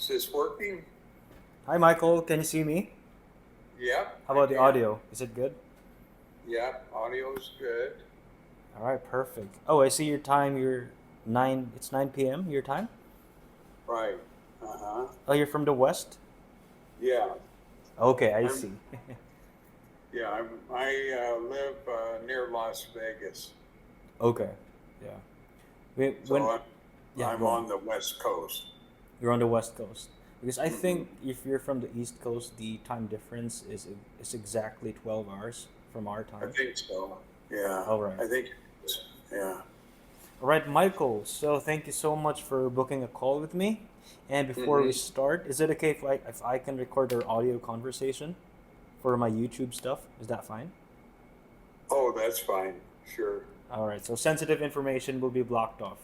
Is this working? Hi, Michael. Can you see me? Yep, How I about the can. audio? Is it good? Yep, audio's good. All right, perfect. Oh, I see your time. You're nine. It's 9 p.m. Your time. Right. Uh-huh. Oh, you're from the west. Yeah. Okay, I I'm see. I live near Las Vegas. Okay, yeah. Wait, So when? I'm Yeah, I'm go on. on the West Coast. You're on the west coast because I Hmm. think if you're from the east coast, the time difference is exactly 12 hours from our I time. think so. Yeah. All right. I think it's, yeah. All right, Michael. So thank you so much for booking a call with me. And before we Hmm. start, is it okay if I can record our audio conversation for my YouTube stuff? Is that fine? Oh, that's fine. Sure. All right. So sensitive information will be blocked off.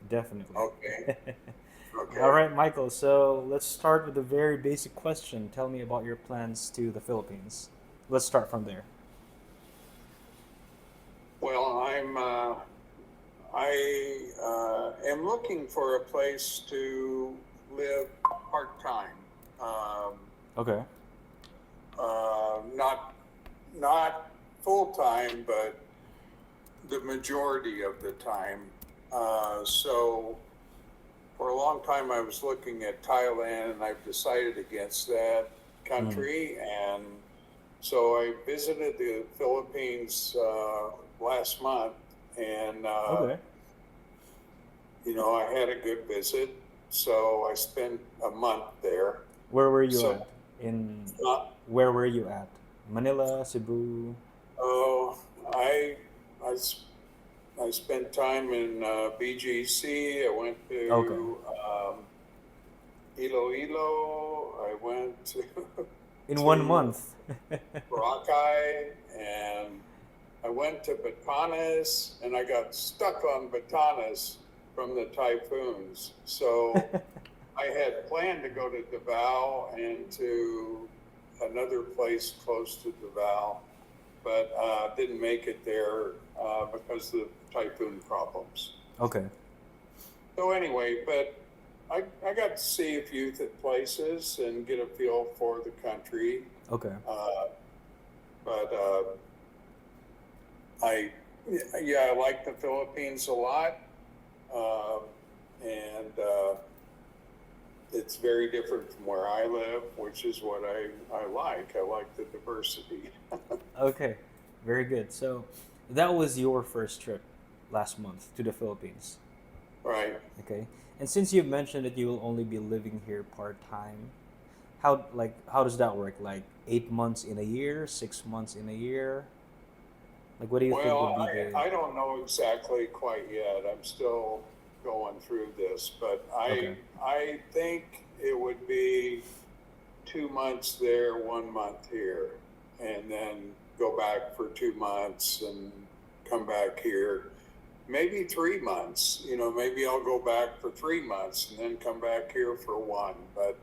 Definitely. Okay. All Okay. right, Michael. So let's start with a very basic question. Tell me about your plans to the Philippines. Let's start from there. Well, I am looking for a place to live part time. Um, Okay. not full time, but the majority of the time. So for a long time, I was looking at Thailand, and I've decided against that Mm. country. And so I visited the Philippines last month, and Okay. I had a good visit. So I spent a month there. Where were you So at? In uh, where were you at? Manila, Cebu. oh, I I I spent time in BGC. I went Okay. to Iloilo. I went to, In one to month. Boracay, and I went to Batanes, and I got stuck on Batanes from the typhoons. So I had planned to go to Davao and to another place close to Davao, but didn't make it there because of typhoon problems. Okay. So anyway, but I got to see a few places and get a feel for the country. Okay. Uh, but I, yeah, I like the Philippines a lot. Um, and it's very different from where I live, which is what I like. I like the diversity. Okay. Very good. So that was your first trip last month to the Philippines. Right. Okay. And since you mentioned that you will only be living here part time, how does that work? Like 8 months in a year, 6 months in a year? Like what do you think would Well, be the I don't know exactly quite yet. I'm still going through this, but Okay. I think it would be 2 months there, 1 month here, and then go back for 2 months and come back here. Maybe 3 months. Maybe I'll go back for 3 months and then come back here for one. But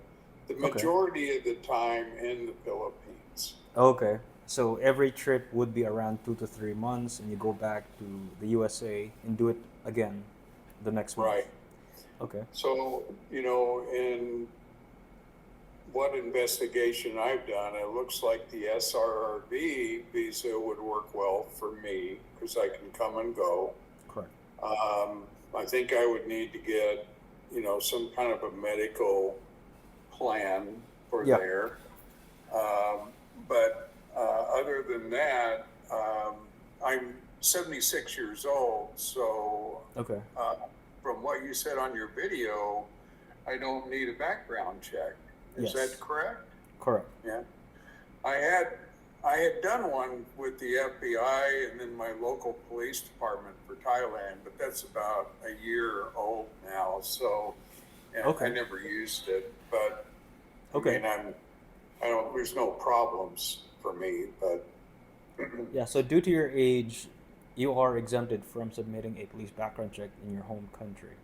the Okay. majority of the time in the Philippines. Okay. So every trip would be around 2 to 3 months, and you go back to the USA and do it again the next month. Right. Okay. So, in what investigation I've done, it looks like the SRRV visa would work well for me because I can come and go. Correct. I think I would need to get, some kind of a medical plan for Yeah. there. But other than that, I'm 76 years old. So Okay. from what you said on your video, I don't need a background check. Is that Yes. correct? Correct. Yeah. I had I had done one with the FBI and then my local police department for Thailand, but that's about a year old now. So yeah, I Okay. never used it. But I Okay. mean, I don't. There's no problems for me. But Yeah. So due to your age, you are exempted from submitting a police background check in your home country.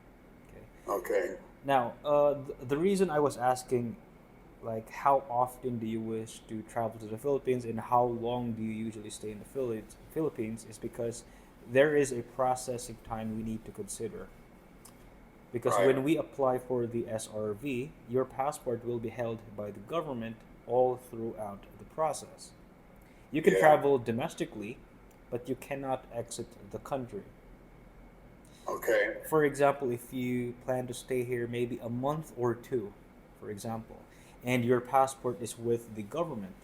Okay. okay. Now, the reason I was asking, like, how often do you wish to travel to the Philippines and how long do you usually stay in the Philippines is because there is a processing time we need to consider. Because Right. when we apply for the SRV, your passport will be held by the government all throughout the process. You can Yeah. travel domestically, but you cannot exit the country. Okay. For example, if you plan to stay here maybe a month or two, for example, and your passport is with the government,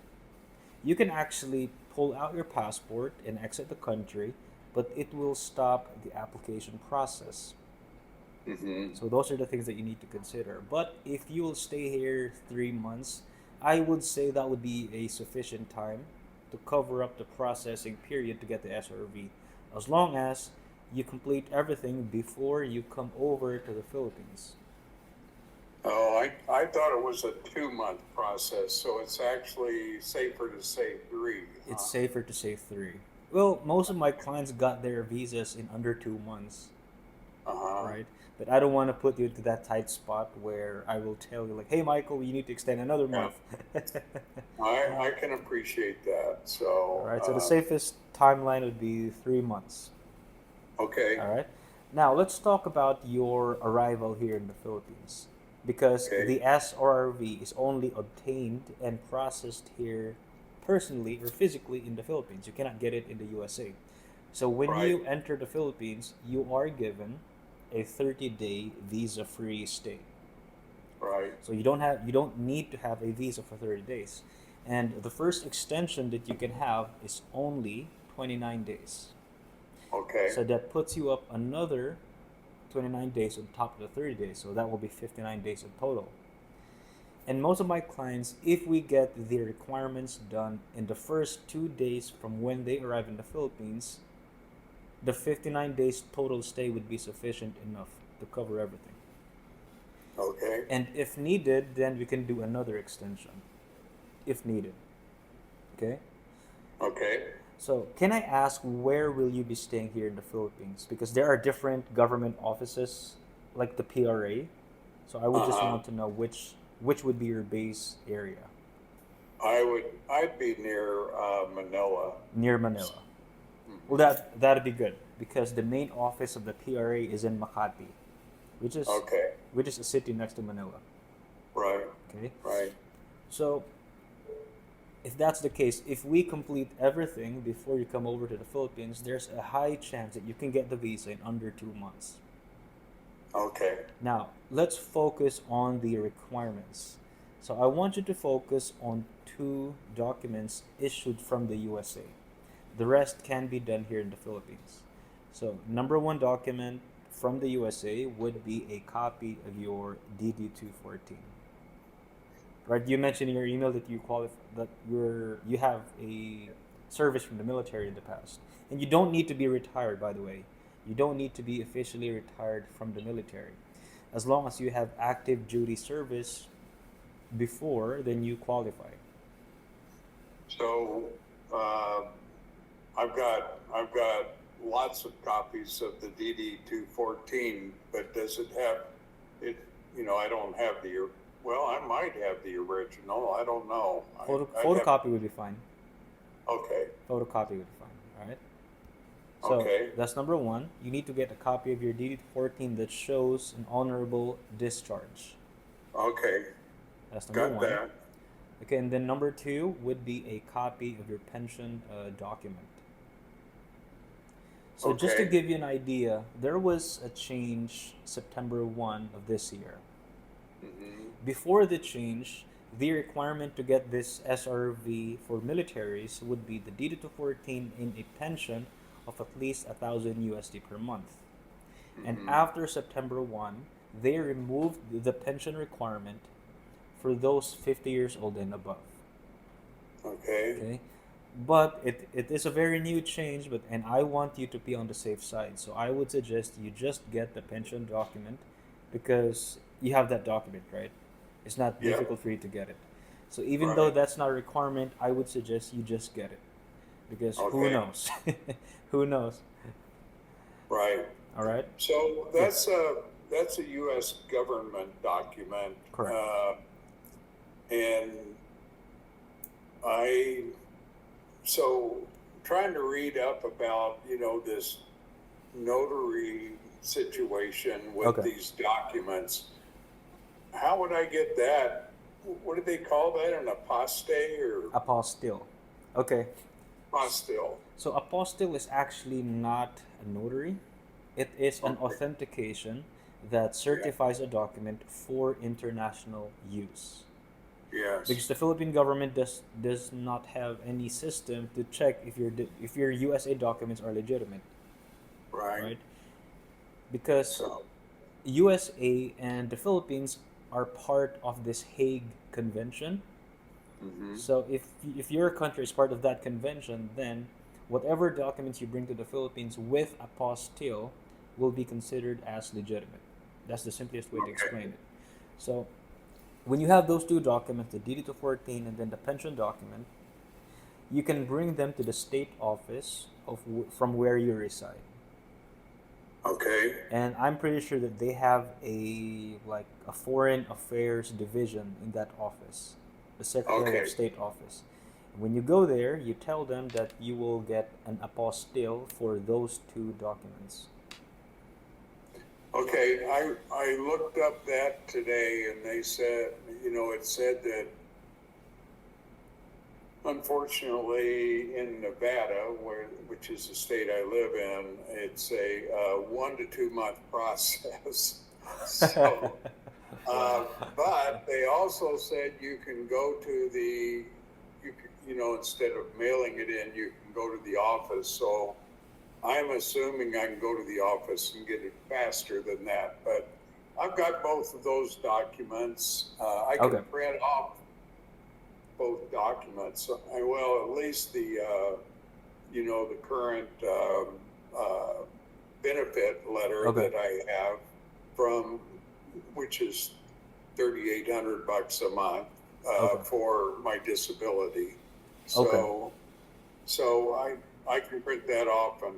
you can actually pull out your passport and exit the country, but it will stop the application process. Mm-hmm. So those are the things that you need to consider. But if you will stay here 3 months, I would say that would be a sufficient time to cover up the processing period to get the SRV, as long as you complete everything before you come over to the Philippines. Oh, I thought it was a 2-month process, so it's actually safer to say 3, It's huh? safer to say 3. Well, most of my clients got their visas in under 2 months, Uh-huh. right? But I don't want to put you into that tight spot where I will tell you, like, hey, Michael, you need to extend another Yeah. month. I can appreciate that. All So, right, so the safest timeline would be 3 months. okay. All right. Now let's talk about your arrival here in the Philippines, because Okay. the SRV is only obtained and processed here personally or physically in the Philippines. You cannot get it in the USA. So when Right. you enter the Philippines, you are given a 30-day visa-free stay. Right. So you don't need to have a visa for 30 days. And the first extension that you can have is only 29 days. Okay. So that puts you up another 29 days on top of the 30 days. So that will be 59 days in total. And most of my clients, if we get the requirements done in the first 2 days from when they arrive in the Philippines, the 59 days total stay would be sufficient enough to cover everything. Okay. And if needed, then we can do another extension if needed. Okay? Okay. So, can I ask where will you be staying here in the Philippines? Because there are different government offices like the PRA. So, I would just Uh-huh. want to know which would be your base area I'd be near Manila. near Manila. Well, Mhm. that'd be good because the main office of the PRA is in Makati, which is Okay. which is a city next to Manila. Right. Okay, Right. so if that's the case, if we complete everything before you come over to the Philippines, there's a high chance that you can get the visa in under 2 months. Okay. Now, let's focus on the requirements. So, I want you to focus on two documents issued from the USA. The rest can be done here in the Philippines. So, number one document from the USA would be a copy of your DD 214. Right? You mentioned in your email that you have a service from the military in the past. And you don't need to be retired, by the way. You don't need to be officially retired from the military. As long as you have active duty service before, then you qualify. So uh, I've got lots of copies of the DD 214, but does it have it? I don't have the. Well, I might have the original. I don't know. I'd have. Photocopy would be fine. Okay. Photocopy would be fine. All right. So Okay. that's number one. You need to get a copy of your DD 14 that shows an honorable discharge. Okay. That's number Got one. that. Okay, and then number two would be a copy of your pension document. So just to Okay. give you an idea, there was a change September 1 of this year. Hmm. Before the change, the requirement to get this SRV for militaries would be the DD-214 in a pension of at least 1,000 USD per month. And Hmm. after September 1, they removed the pension requirement for those 50 years old and above. Okay. Okay? But it is a very new change, and I want you to be on the safe side. So I would suggest you just get the pension document because you have that document, right? It's not Yep. difficult for you to get it. So even though Right. that's not a requirement, I would suggest you just get it because who Okay. knows? Who knows? Right. All right? So Yeah, that's a U.S. government document, correct. and I so trying to read up about this notary situation with Okay. these documents. How would I get that? What do they call that? An apostate or Apostille. Okay. apostille? So apostille is actually not a notary. It is an Okay. authentication that Yeah. certifies a document for international use. Yes. Because the Philippine government does not have any system to check if your USA documents are legitimate, Right. right? Because So. USA and the Philippines are part of this Hague Convention. Hmm. So if your country is part of that convention, then whatever documents you bring to the Philippines with apostille will be considered as legitimate. That's the simplest way to Okay. explain it. So when you have those two documents, the DD 214 and then the pension document, you can bring them to the state office from where you reside. Okay. And I'm pretty sure that they have a foreign affairs division in that office, the Secretary of Okay. State office. When you go there, you tell them that you will get an apostille for those two documents. Okay. I looked up that today, and they said, it said that unfortunately in Nevada, which is the state I live in, it's a 1 to 2 month process. So. Wow. But they also said you can go to instead of mailing it in, you can go to the office. So I'm assuming I can go to the office and get it faster than that. But I've got both of those documents. I can Okay. print off both documents. At least the current benefit letter Okay. that I have from, which is $3,800 a month Okay. for my disability. Okay. So I can print that off, and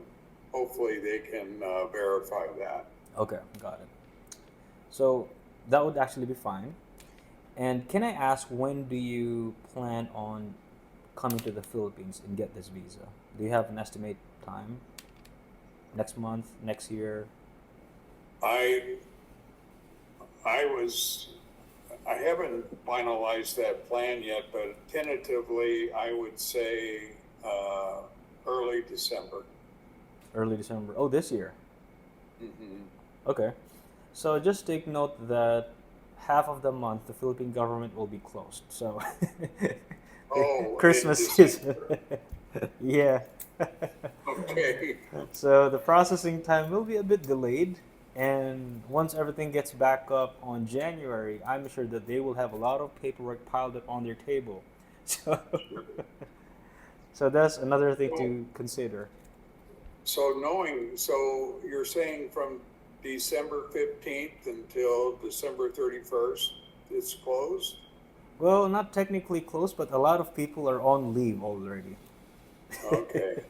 hopefully they can verify that. Okay. Got it. So that would actually be fine. And can I ask, when do you plan on coming to the Philippines and get this visa? Do you have an estimate time? Next month, next year? I I haven't finalized that plan yet, but tentatively I would say early December. Early December. Oh, this year. Hmm. Okay. So just take note that half of the month the Philippine government will be closed. So Oh, in Christmas season. December. Yeah. Okay. So the processing time will be a bit delayed. And once everything gets back up on January, I'm sure that they will have a lot of paperwork piled up on their table. So, so that's another thing So, to consider. so you're saying from December 15th until December 31st, it's closed? Well, not technically close, but a lot of people are on leave already. Okay.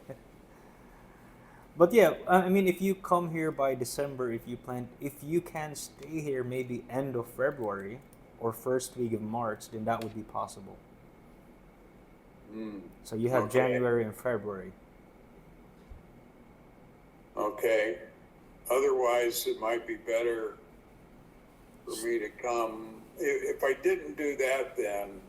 But yeah, I mean, if you come here by December, if you can stay here maybe end of February or first week of March, then that would be possible. Mm, So you have okay. January and February. Okay. Otherwise, it might be better for me to come. If I didn't do that, then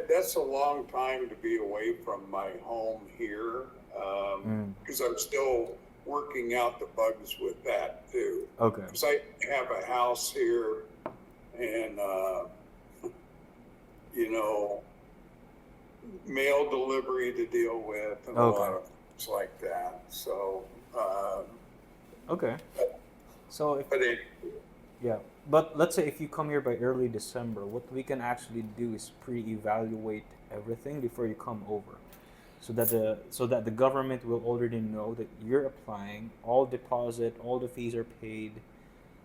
that's a long time to be away from my home here, Mm, because I'm still working out the bugs with that too. okay. Because I have a house here, and you know, mail delivery to deal with, and a Okay. lot of things like that. So, Okay. So if but it, yeah, but let's say if you come here by early December, what we can actually do is pre-evaluate everything before you come over, so that the government will already know that you're applying, all deposit, all the fees are paid,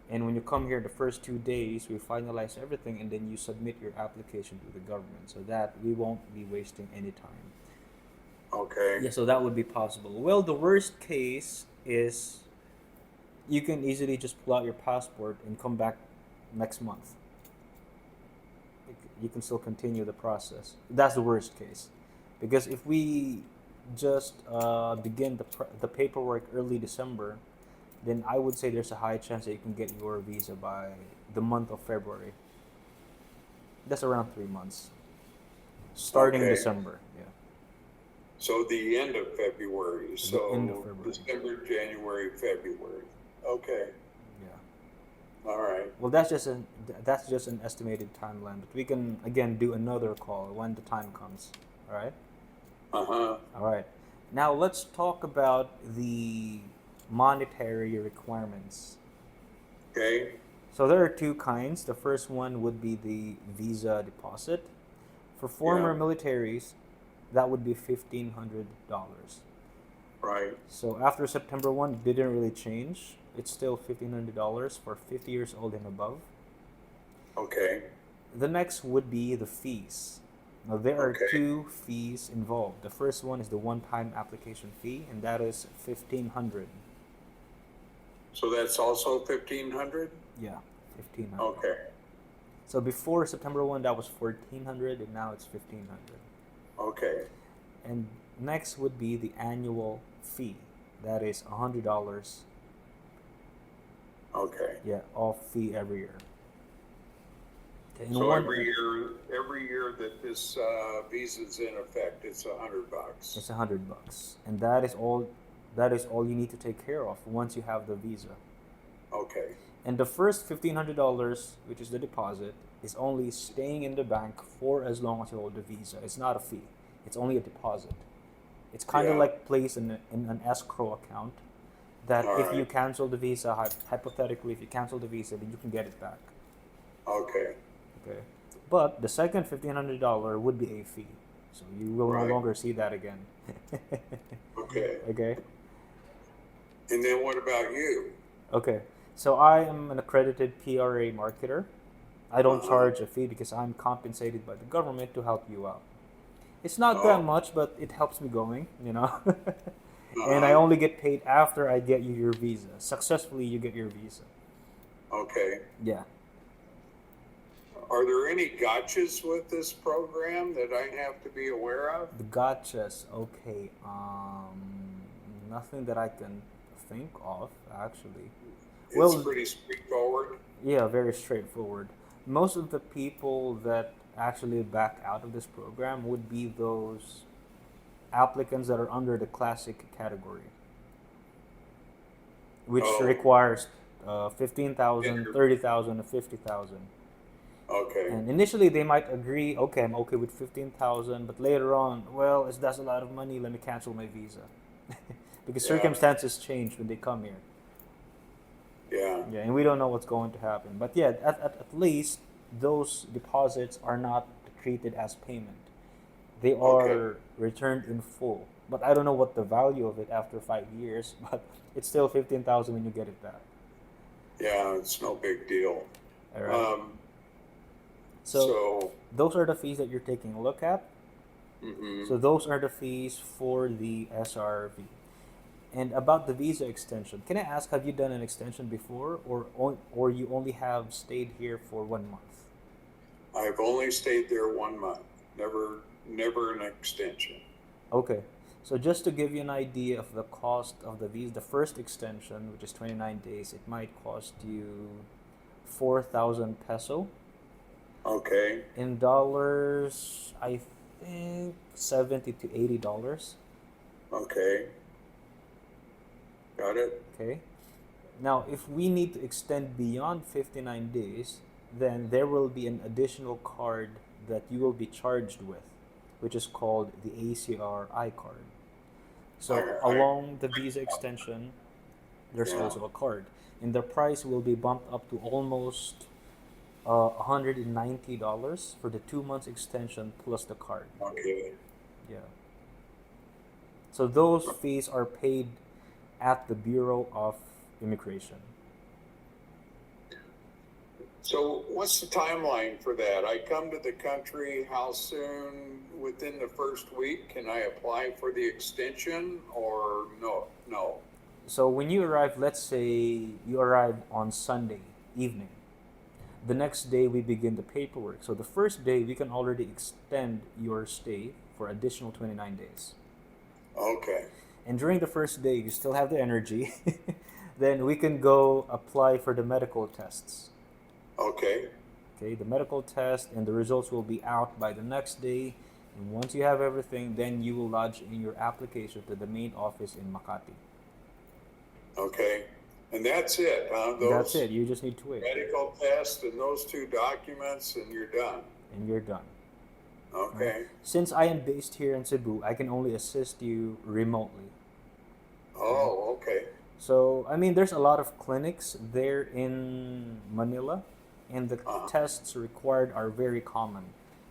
and when you come here the first 2 days, we finalize everything, and then you submit your application to the government, so that we won't be wasting any time. okay. Yeah, so that would be possible. Well, the worst case is you can easily just pull out your passport and come back next month. You can still continue the process. That's the worst case, because if we just begin the paperwork early December, then I would say there's a high chance that you can get your visa by the month of February. That's around 3 months, starting Okay. December. Yeah, So the end of February. the end of So February. December, January, February. Okay. Yeah. All right. Well, that's just an estimated timeline, but we can again do another call when the time comes. All right. Uh-huh. All right. Now let's talk about the monetary requirements. Okay. So there are two kinds. The first one would be the visa deposit. For former Yeah. militaries, that would be $1,500. Right. So after September 1, it didn't really change. It's still $1,500 for 50 years old and above. Okay. The next would be the fees. Now there are Okay. two fees involved. The first one is the one-time application fee, and that is $1,500. So that's also 1,500? Yeah, 1,500. Okay. So before September 1, that was 1,400, and now it's 1,500. Okay. And next would be the annual fee. That is $100. Okay. Yeah, off fee every year. Okay, So every year that this visa's in effect, it's $100. it's $100, and that is all. That is all you need to take care of once you have the visa. Okay. And the first $1,500, which is the deposit, is only staying in the bank for as long as you hold the visa. It's not a fee. It's only a deposit. It's kind of Yeah. like placed in an escrow account. That All if you right. cancel the visa, hypothetically, if you cancel the visa, then you can get it back. Okay. Okay. But the second $1,500 would be a fee, so you will no Right. longer see that again. Okay. Okay. And then what about you? Okay. So I am an accredited PRA marketer. I don't Uh-huh. charge a fee because I'm compensated by the government to help you out. It's not that Oh. much, but it helps me going, And I Uh-huh. only get paid after I get you your visa. Successfully, you get your visa. Okay. Yeah. Are there any gotchas with this program that I have to be aware of? The gotchas. Okay. Nothing that I can think of actually. It's Well, pretty straightforward. yeah, very straightforward. Most of the people that actually back out of this program would be those applicants that are under the classic category, which Oh. requires 15,000, Inter- 30,000, and 50,000. Okay. And initially they might agree, okay, I'm okay with 15,000, but later on, well, that's a lot of money, let me cancel my visa. Because Yeah. circumstances change when they come here. Yeah. Yeah, and we don't know what's going to happen. But yeah, at least those deposits are not treated as payment. They are returned in full. But I don't know what the value of it after 5 years, but it's still 15,000 when you get it back. Yeah, it's no big deal. All right. So So, those are the fees that you're taking a look at. mhm. So those are the fees for the SRV. And about the visa extension, can I ask, have you done an extension before, or you only have stayed here for 1 month? I've only stayed there 1 month. Never an extension. Okay. So just to give you an idea of the cost of the visa, the first extension, which is 29 days, it might cost you 4,000 peso. Okay. In dollars, I think $70 to $80. Okay. Got it. Okay. Now, if we need to extend beyond 59 days, then there will be an additional card that you will be charged with, which is called the ACRI card. So along the visa extension, there's Yeah. also a card, and the price will be bumped up to almost $190 for the 2 months extension plus the card. Okay. Yeah. So those fees are paid at the Bureau of Immigration. So what's the timeline for that? I come to the country, how soon within the first week can I apply for the extension or no? No. So when you arrive, let's say you arrive on Sunday evening. The next day we begin the paperwork. So the first day we can already extend your stay for additional 29 days. Okay. And during the first day you still have the energy. then we can go apply for the medical tests. Okay. Okay, the medical test and the results will be out by the next day. And once you have everything, then you will lodge in your application to the main office in Makati. Okay. And that's it, huh? That's Those it. You just need to wait, medical tests and those 2 documents, and you're done. and you're done. Okay. Since I am based here in Cebu, I can only assist you remotely. Oh, okay. So, I mean, there's a lot of clinics there in Manila, and the tests required are very common.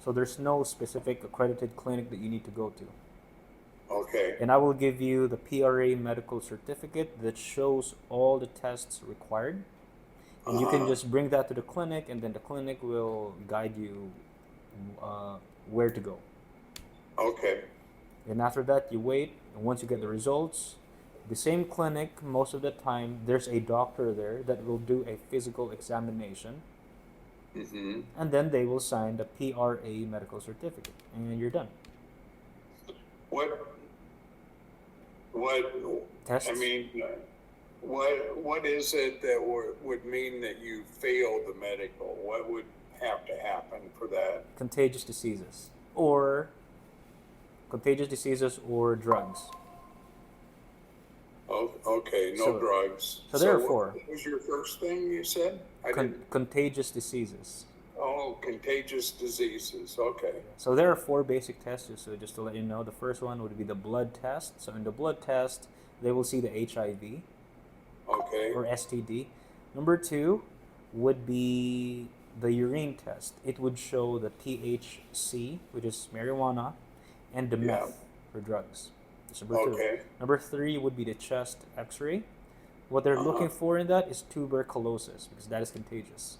So, there's no specific accredited clinic that you need to go to. Okay. And I will give you the PRA medical certificate that shows all the tests required. And you can just bring that to the clinic, and then the clinic will guide you where to go. Okay. And after that, you wait. And once you get the results, the same clinic, most of the time, there's a doctor there that will do a physical examination. Mm-hmm. And then they will sign the PRA medical certificate. And you're done. What, Tests? I mean, what is it that would mean that you failed the medical? What would have to happen for that? Contagious diseases. Or drugs. Oh, okay, no So- drugs. so therefore- what was your first thing you said? Contagious diseases. Oh, contagious diseases. Okay. So there are 4 basic tests. So just to let you know, the first one would be the blood test. So in the blood test, they will see the HIV Okay. or STD. Number 2 would be the urine test. It would show the THC, which is marijuana, and the Yeah. meth for drugs. That's number 2. Okay. Number 3 would be the chest X-ray. What they're looking for in that is tuberculosis because that is contagious.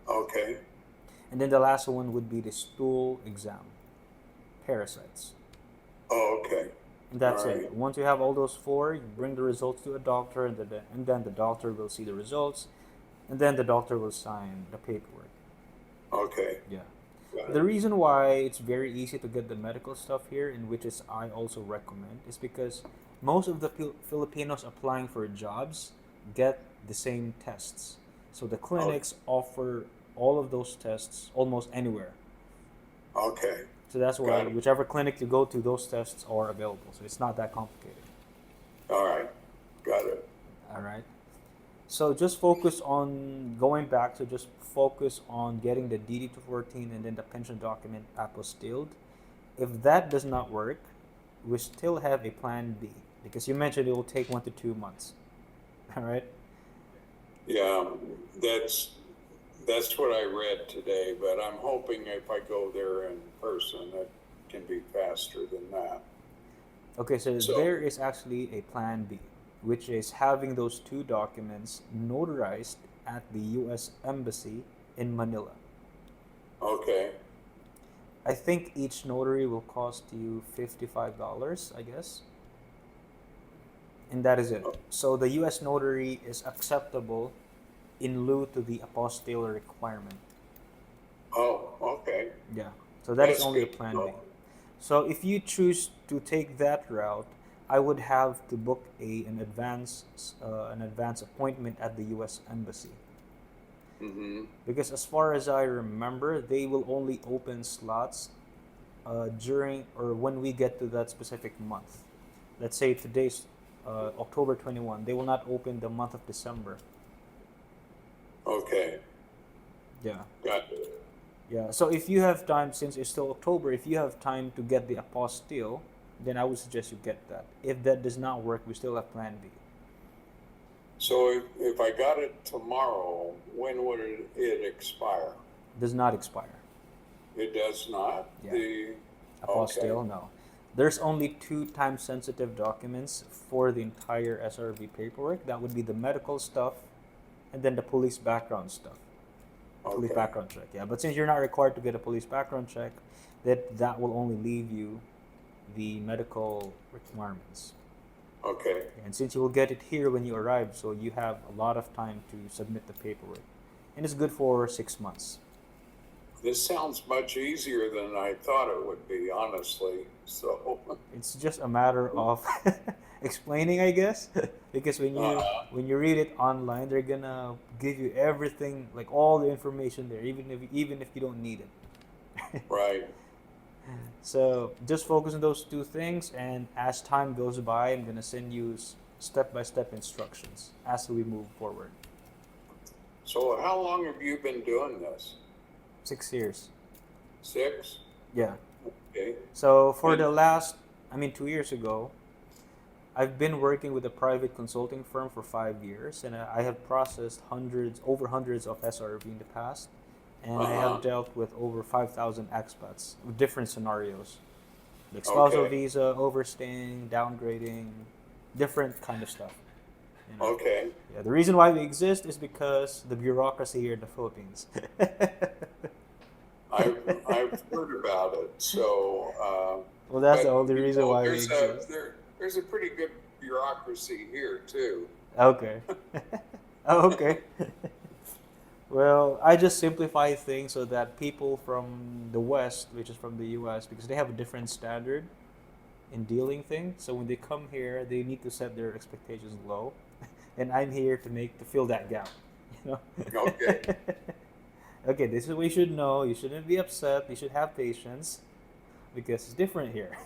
Okay. And then the last one would be the stool exam, parasites. Oh, okay. And that's All it. right. Once you have all those 4, you bring the results to a doctor, and then the doctor will see the results, and then the doctor will sign the paperwork. Okay. Yeah. Got The it. reason why it's very easy to get the medical stuff here, and which is I also recommend, is because most of the Filipinos applying for jobs get the same tests. So the clinics offer all of those tests almost anywhere. Okay. So that's why Got it. whichever clinic you go to, those tests are available. So it's not that complicated. All right. Got it. All right. So just focus on going back to just focus on getting the DD 214 and then the pension document apostilled. If that does not work, we still have a plan B because you mentioned it will take 1 to 2 months. All right. Yeah, that's what I read today, but I'm hoping if I go there in person, it can be faster than that. Okay, so So- there is actually a plan B, which is having those 2 documents notarized at the US Embassy in Manila. Okay. I think each notary will cost you $55, I guess. And that is it. So the US notary is acceptable in lieu to the apostille requirement. Oh, okay. Yeah. So that is That's only a good. plan B. So if you choose to take that route, I would have to book an advance appointment at the U.S. Embassy Mm-hmm. because, as far as I remember, they will only open slots during or when we get to that specific month. Let's say today's October 21. They will not open the month of December. Okay. Yeah. Got it. Yeah. So if you have time, since it's still October, if you have time to get the apostille, then I would suggest you get that. If that does not work, we still have plan B. So if I got it tomorrow, when would it expire? Does not expire. It does not? Yeah. The Apostille, no. There's only 2 time-sensitive documents for the entire SRRV paperwork. That would be the medical stuff and then the police background stuff. Police Okay. background check, yeah. But since you're not required to get a police background check, that will only leave you the medical requirements. Okay. And since you will get it here when you arrive, so you have a lot of time to submit the paperwork. And it's good for 6 months. This sounds much easier than I thought it would be, honestly. So, It's just a matter of explaining, I guess, because Uh-huh. when you read it online, they're gonna give you everything, like all the information there, even if you don't need it. Right. So just focus on those two things, and as time goes by, I'm gonna send you step by step instructions as we move forward. So how long have you been doing this? 6 years. 6? Yeah. Okay. So for And the last, I mean, 2 years ago, I've been working with a private consulting firm for 5 years, and I have processed over hundreds of SRV in the past, and I have uh-huh. dealt with over 5,000 expats with different scenarios, like spousal Okay. visa, overstaying, downgrading, different kind of stuff. You know, Okay. yeah. The reason why we exist is because the bureaucracy here in the Philippines. I've heard about it. So, Well, that's the but only reason why we exist. there's a pretty good bureaucracy here too. Okay. Oh, okay. Well, I just simplify things so that people from the West, which is from the US, because they have a different standard in dealing things. So when they come here, they need to set their expectations low, and I'm here to fill that gap. You know. Okay. Okay, this is what you should know. You shouldn't be upset. You should have patience because it's different here.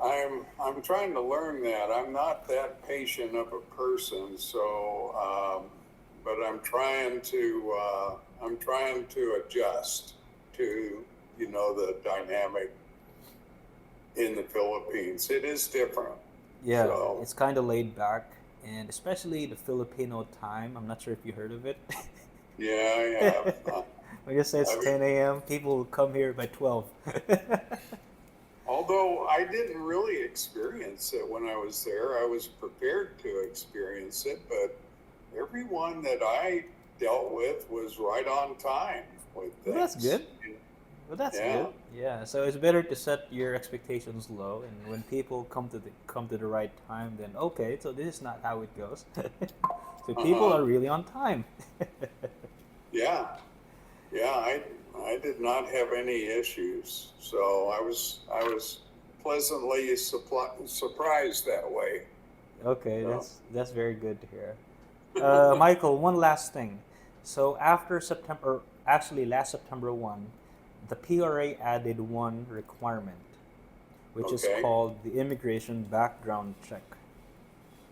I'm trying to learn that. I'm not that patient of a person, so but I'm trying to adjust to the dynamic in the Philippines. It is different. Yeah, So it's kind of laid back, and especially the Filipino time. I'm not sure if you heard of it. yeah, I have. When you say it's I 10 a.m., people will come here by 12. Although I didn't really experience it when I was there, I was prepared to experience it, but everyone that I dealt with was right on time with Well, that's things. good. Well, that's Yeah. good. Yeah, so it's better to set your expectations low, and when people come to the right time, then okay, so this is not how it goes. So people Uh-huh. are really on time. Yeah. Yeah. I did not have any issues. So I was pleasantly surprised that way. Okay, So, that's very good to hear. Michael, one last thing. So after September, actually last September 1, the PRA added one requirement, which is okay. called the immigration background check.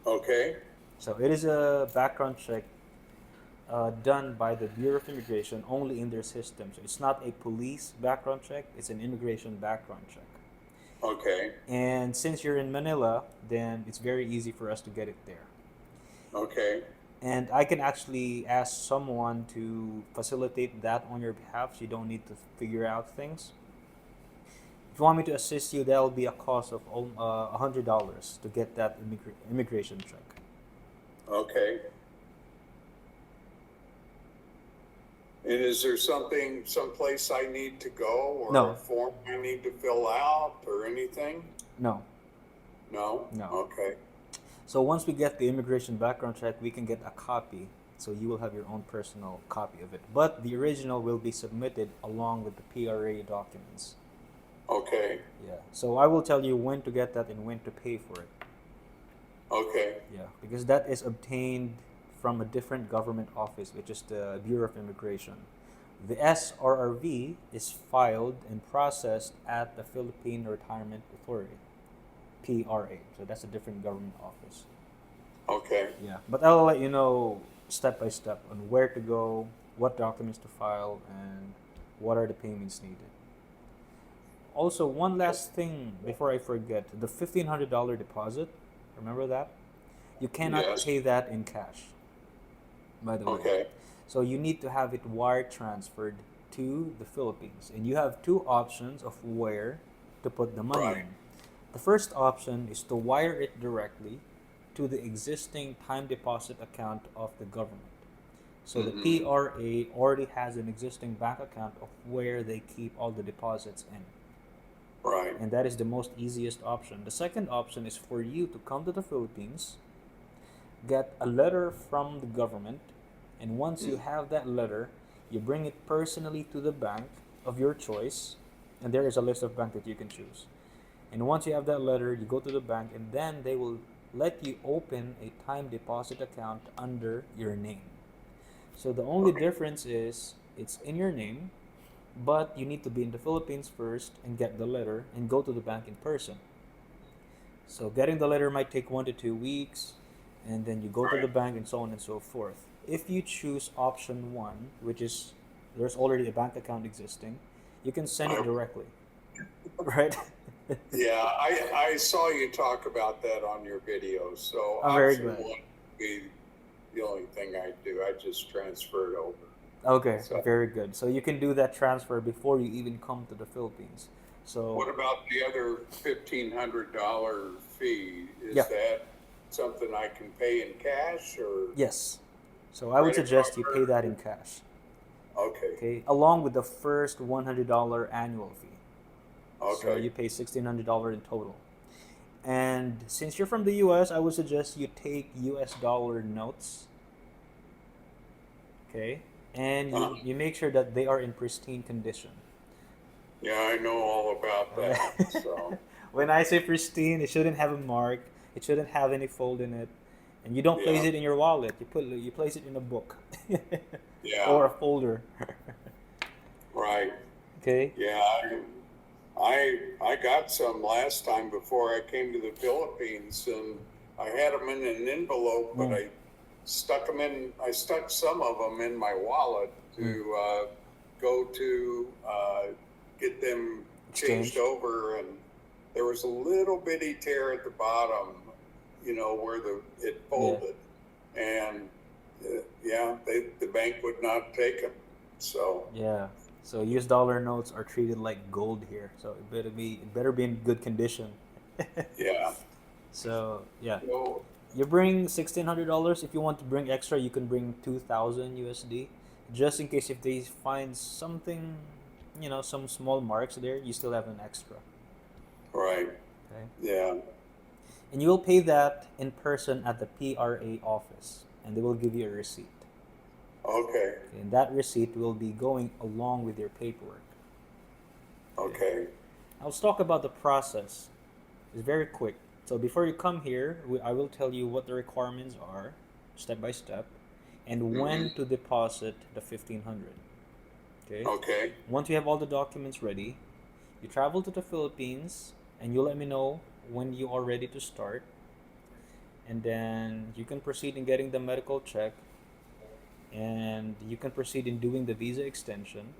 Okay. So it is a background check done by the Bureau of Immigration only in their system. So it's not a police background check, it's an immigration background check. Okay. And since you're in Manila, then it's very easy for us to get it there. Okay. And I can actually ask someone to facilitate that on your behalf so you don't need to figure out things. If you want me to assist you, that'll be a cost of $100 to get that immigration check. Okay. And is there someplace I need to go or a No, form I need to fill out or anything? no, No? no. Okay. So once we get the immigration background check, we can get a copy. So you will have your own personal copy of it. But the original will be submitted along with the PRA documents. Okay. Yeah. So I will tell you when to get that and when to pay for it. Okay. Yeah, because that is obtained from a different government office, which is the Bureau of Immigration. The SRRV is filed and processed at the Philippine Retirement Authority, PRA. So that's a different government office. Okay. Yeah, but I'll let you know step by step on where to go, what documents to file, and what are the payments needed. Also, one last thing before I forget, the $1,500 deposit, remember that? You cannot Yes. pay that in cash, by the way. Okay. So you need to have it wire transferred to the Philippines. And you have two options of where to put the money Right. in. The first option is to wire it directly to the existing time deposit account of the government. So the Mm-hmm. PRA already has an existing bank account of where they keep all the deposits in. Right. And that is the most easiest option. The second option is for you to come to the Philippines, get a letter from the government, and once you have that letter, you bring it personally to the bank of your choice, and there is a list of bank that you can choose. And once you have that letter, you go to the bank, and then they will let you open a time deposit account under your name. So the only Okay. difference is it's in your name, but you need to be in the Philippines first and get the letter and go to the bank in person. So getting the letter might take 1 to 2 weeks, and then you go to the Right. bank and so on and so forth. If you choose option one, which is there's already a bank account existing, you can send it I, directly, right? yeah, I saw you talk about that on your videos. So I'm very option glad. one would be the only thing I do. I just transfer it over. Okay, So very good. So you can do that transfer before you even come to the Philippines. So what about the other $1,500 fee? yeah, Is that something I can pay in cash or yes. So I would credit suggest you pay that card? in cash. Okay. Okay, along with the first $100 annual fee. So Okay. you pay $1,600 in total. And since you're from the US, I would suggest you take US dollar notes, okay? And Uh, you make sure that they are in pristine condition. yeah, I know all about Okay? that. So When I say pristine, it shouldn't have a mark, it shouldn't have any fold in it, and you don't place yeah, it in your wallet. You place it in a book yeah, or a folder. right. Okay? Yeah, I got some last time before I came to the Philippines, and I had them in an envelope, but Mm, I stuck some of them in my wallet mm. to go to get them changed Exchanged. over, and there was a little bitty tear at the bottom, where it Yeah. folded, and yeah, the bank would not take them, so Yeah. So US dollar notes are treated like gold here. So it better be in good condition. yeah. So yeah. So You bring $1,600. If you want to bring extra, you can bring 2,000 USD. Just in case if they find something, some small marks there, you still have an extra. right, Okay. yeah. And you will pay that in person at the PRA office, and they will give you a receipt. Okay. Okay, and that receipt will be going along with your paperwork. Okay. Okay. Now let's talk about the process. It's very quick. So before you come here, I will tell you what the requirements are, step by step, and Mm-hmm. when to deposit the 1,500. Okay. Okay. Once you have all the documents ready, you travel to the Philippines, and you let me know when you are ready to start, and then you can proceed in getting the medical check, and you can proceed in doing the visa extension.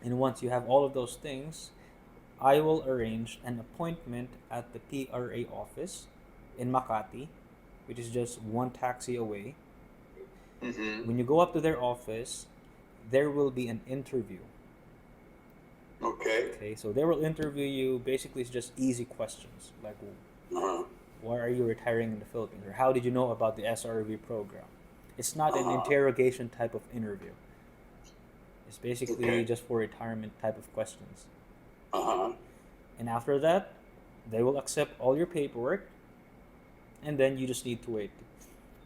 And once you have all of those things, I will arrange an appointment at the PRA office in Makati, which is just one taxi away. Mm-hmm. When you go up to their office, there will be an interview. Okay. Okay, so they will interview you. Basically, it's just easy questions like, Uh-huh. why are you retiring in the Philippines, or how did you know about the SRRV program? It's not an Uh-huh. interrogation type of interview. It's basically Okay. just for retirement type of questions. Uh-huh. And after that, they will accept all your paperwork, and then you just need to wait.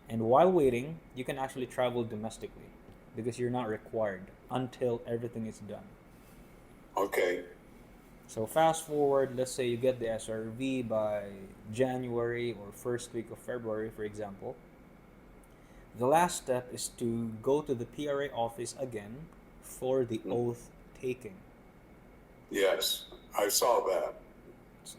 And while waiting, you can actually travel domestically because you're not required until everything is done. Okay. So fast forward, let's say you get the SRV by January or first week of February, for example. The last step is to go to the PRA office again for the oath taking. Yes. I saw that.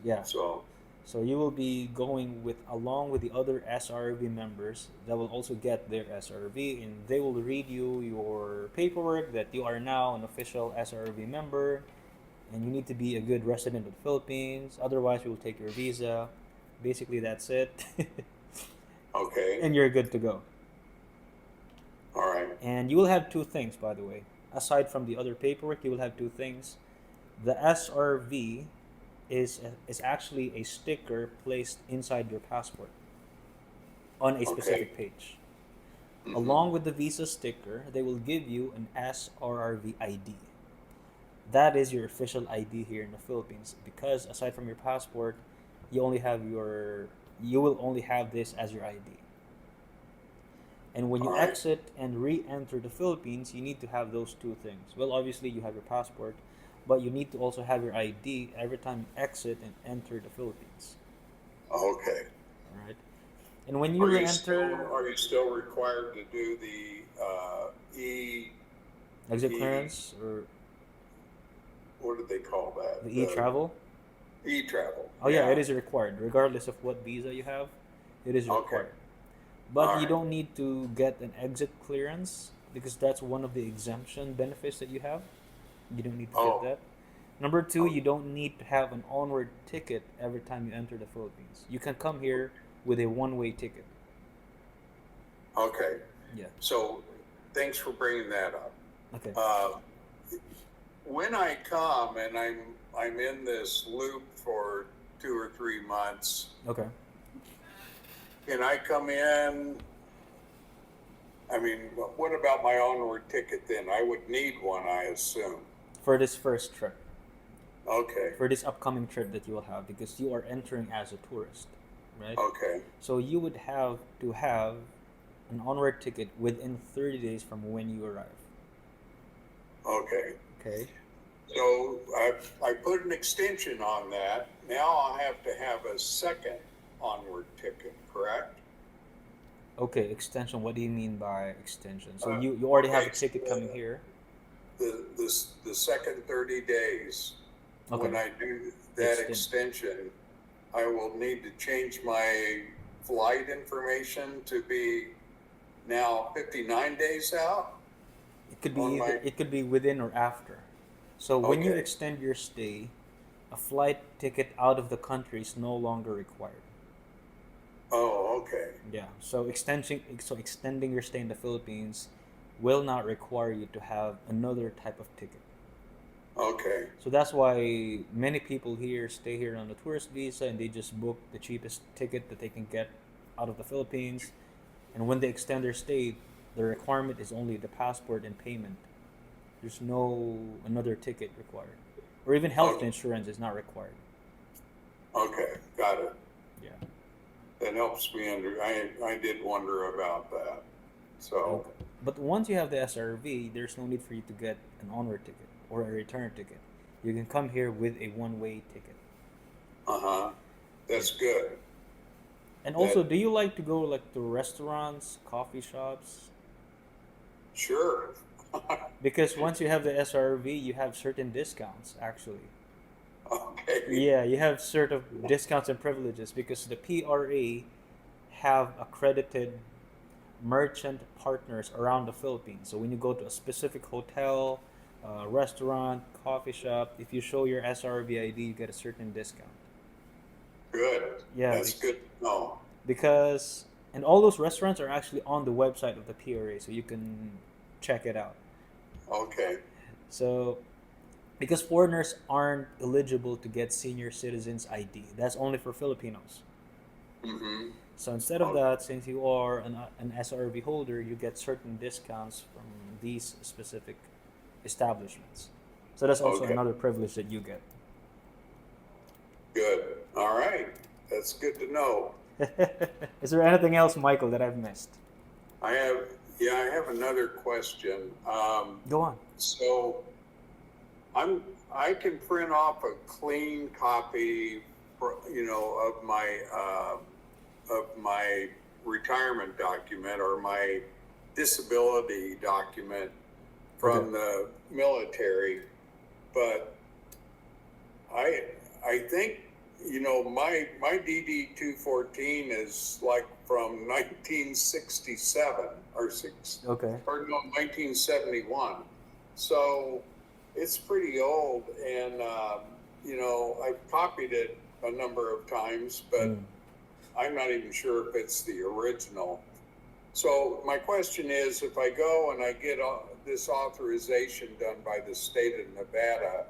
Yeah. So, So you will be going with along with the other SRV members that will also get their SRV, and they will read you your paperwork that you are now an official SRV member, and you need to be a good resident of the Philippines. Otherwise, we will take your visa. Basically, that's it, okay. and you're good to go. All right. And you will have two things, by the way. Aside from the other paperwork, you will have two things. The SRV is actually a sticker placed inside your passport on a Okay. specific page. Mm-hmm. Along with the visa sticker, they will give you an SRRV ID. That is your official ID here in the Philippines because aside from your passport, you will only have this as your ID. And when All you right. exit and re-enter the Philippines, you need to have those two things. Well, obviously you have your passport, but you need to also have your ID every time you exit and enter the Philippines. Okay. All right. And when you Are you enter still required to do the e exit e clearance or what do they call that? the e-travel, The e-travel. oh yeah, it is required regardless of what visa you have. It is Okay. required. All But you right. don't need to get an exit clearance because that's one of the exemption benefits that you have. You don't need to get Oh. that. Number two, Oh. you don't need to have an onward ticket every time you enter the Philippines. You can come here with a one-way ticket. Okay. Yeah. So, thanks for bringing that up. Okay. When I come and I'm in this loop for 2 or 3 months, Okay. can I come in? I mean, what about my onward ticket then? I would need one, I assume. For this first trip, Okay. for this upcoming trip that you will have, because you are entering as a tourist, right? Okay. So you would have to have an onward ticket within 30 days from when you arrive. Okay. Okay. So I put an extension on that. Now I'll have to have a second onward ticket, correct? Okay, extension. What do you mean by extension? So you already have a ticket coming here. The second 30 days, Okay. when I do that extension, I will need to change my flight information to be now 59 days out. It could be either, it could be within or after. So when you Okay. extend your stay, a flight ticket out of the country is no longer required. Oh, okay. Yeah. So extending your stay in the Philippines will not require you to have another type of ticket. Okay. So that's why many people here stay here on a tourist visa and they just book the cheapest ticket that they can get out of the Philippines. And when they extend their stay, the requirement is only the passport and payment. There's no another ticket required. Or even health Okay. insurance is not required. Okay. Got it. Yeah. That helps me I did wonder about that. So, Okay. But once you have the SRV, there's no need for you to get an onward ticket or a return ticket. You can come here with a one-way ticket. that's good. And also, do you like to go like to restaurants, coffee shops? Sure. Because once you have the SRV, you have certain discounts actually. Okay. Yeah, you have certain discounts and privileges because the PRA have accredited merchant partners around the Philippines. So when you go to a specific hotel, restaurant, coffee shop, if you show your SRV ID, you get a certain discount. Good. Yeah, That's good to know. because and all those restaurants are actually on the website of the PRA, so you can check it out. Okay. So because foreigners aren't eligible to get senior citizens ID, that's only for Filipinos. Mm-hmm. So instead of that, since you are an SRV holder, you get certain discounts from these specific establishments. So that's also Okay. another privilege that you get. Good. All right. That's good to know. Is there anything else, Michael, that I've missed? I have another question. Go on. So I can print off a clean copy, of my retirement document or my disability document from the military, but I think my DD 214 is like from 1967 or Okay. 1971, so it's pretty old, and I've copied it a number of times, but I'm not even sure if it's the original. So my question is, if I go and I get this authorization done by the state of Nevada,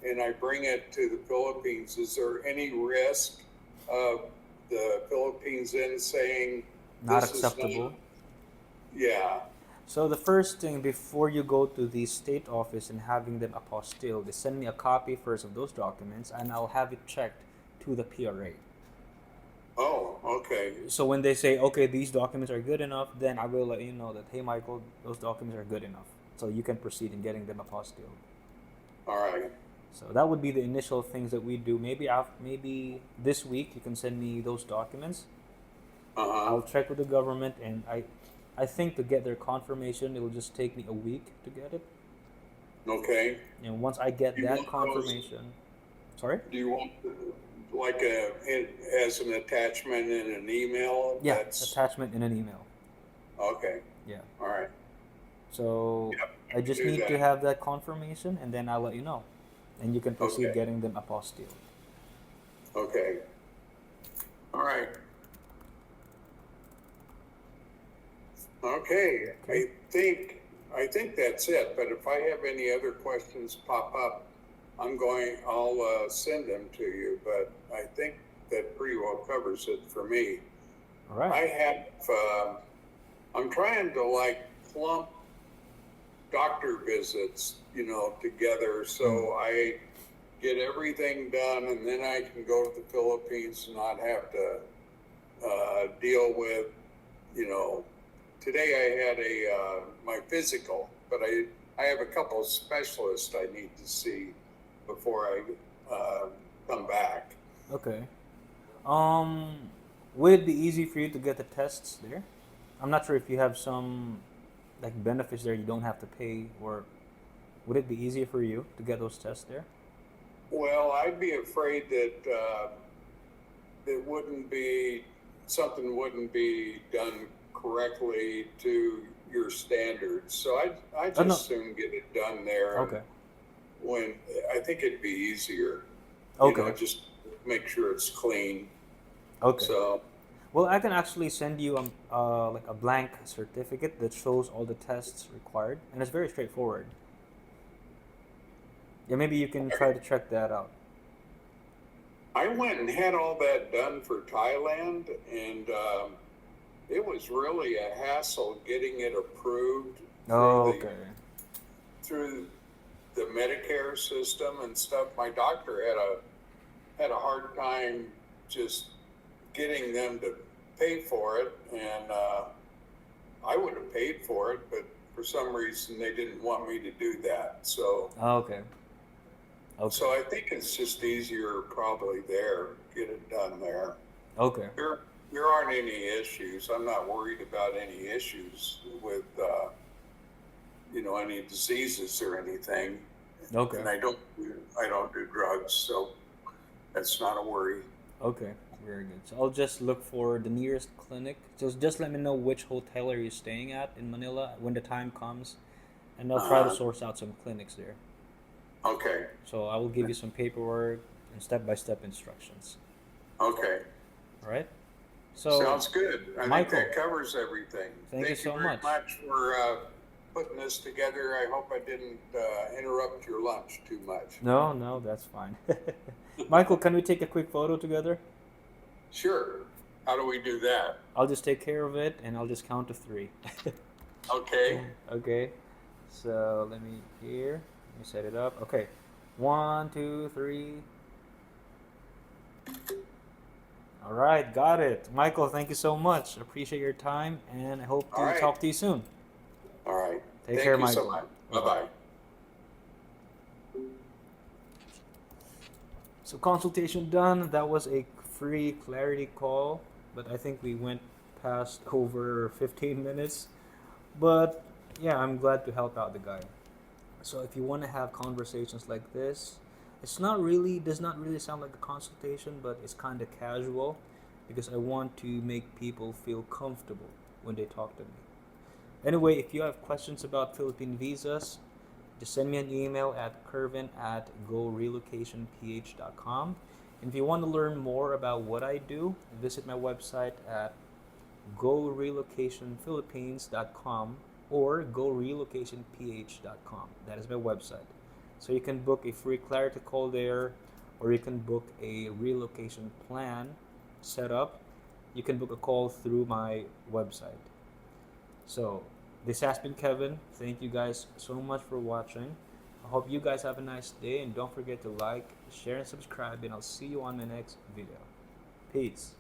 and I bring it to the Philippines, is there any risk of the Philippines then saying Not this acceptable. is not? Yeah. So the first thing before you go to the state office and having them apostille, they send me a copy first of those documents, and I'll have it checked to the PRA. Oh, okay. So when they say, okay, these documents are good enough, then I will let you know that, hey, Michael, those documents are good enough. So you can proceed in getting them apostilled. All right. So that would be the initial things that we do. Maybe this week you can send me those documents. Uh-huh. I'll check with the government, and I think to get their confirmation, it'll just take me a week to get it. Okay. And once I get Do you that want those, confirmation, sorry. do you want like as an attachment in an email? Yeah, That's attachment in an email. okay. Yeah. All right. So Yep. I just Do need to that. have that confirmation, and then I'll let you know, and you can proceed Okay. getting them apostille. Okay. All right. Okay. Okay. I think that's it. But if I have any other questions pop up, I'll send them to you. But I think that pretty well covers it for me. All right. I have. I'm trying to like clump doctor visits, together, so I get everything done, and then I can go to the Philippines and not have to deal with, today I had my physical, but I have a couple of specialists I need to see before I come back. Okay. Would it be easy for you to get the tests there? I'm not sure if you have some like benefits there you don't have to pay, or would it be easier for you to get those tests there? Well, I'd be afraid that something wouldn't be done correctly to your standards. So I Oh no. just soon get it done there. Okay. When I think it'd be easier, Okay. just make sure it's clean. Okay. So Well, I can actually send you like a blank certificate that shows all the tests required, and it's very straightforward. Yeah, maybe you can try to check that out. I went and had all that done for Thailand, and it was really a hassle getting it approved Oh, okay. through the Medicare system and stuff. My doctor had a hard time just getting them to pay for it, and I would have paid for it, but for some reason they didn't want me to do that. So Okay. so Okay. I think it's just easier probably there, get it done there. Okay. There aren't any issues. I'm not worried about any issues with any diseases or anything. Okay. And I don't do drugs, so that's not a worry. Okay. Very good. So I'll just look for the nearest clinic. Just let me know which hotel are you staying at in Manila when the time comes, and I'll try to Uh-huh. source out some clinics there. Okay. So I will give you some paperwork and step-by-step instructions. Okay. All right. So Sounds good. I think Michael, that covers everything. thank you so very much. much for putting this together. I hope I didn't interrupt your lunch too much. No, no, that's fine. Michael, can we take a quick photo together? Sure. How do we do that? I'll just take care of it, and I'll just count to 3. Okay. Okay. So let me set it up. Okay. 1, 2, 3. All right, got it. Michael, thank you so much. Appreciate your time, and I hope All to right. talk to you soon. All right. Take Thank care, you so Michael. much. Bye-bye. Bye-bye. So consultation done. That was a free clarity call, but I think we went past over 15 minutes. But yeah, I'm glad to help out the guy. So if you want to have conversations like this, does not really sound like a consultation, but it's kind of casual because I want to make people feel comfortable when they talk to me. Anyway, if you have questions about Philippine visas, just send me an email at kervin@gorelocationph.com. And if you want to learn more about what I do, visit my website at gorelocationphilippines.com or gorelocationph.com. That is my website. So you can book a free clarity call there, or you can book a relocation plan setup. You can book a call through my website. So this has been Kevin. Thank you guys so much for watching. I hope you guys have a nice day, and don't forget to like, share, and subscribe, and I'll see you on the next video. Peace.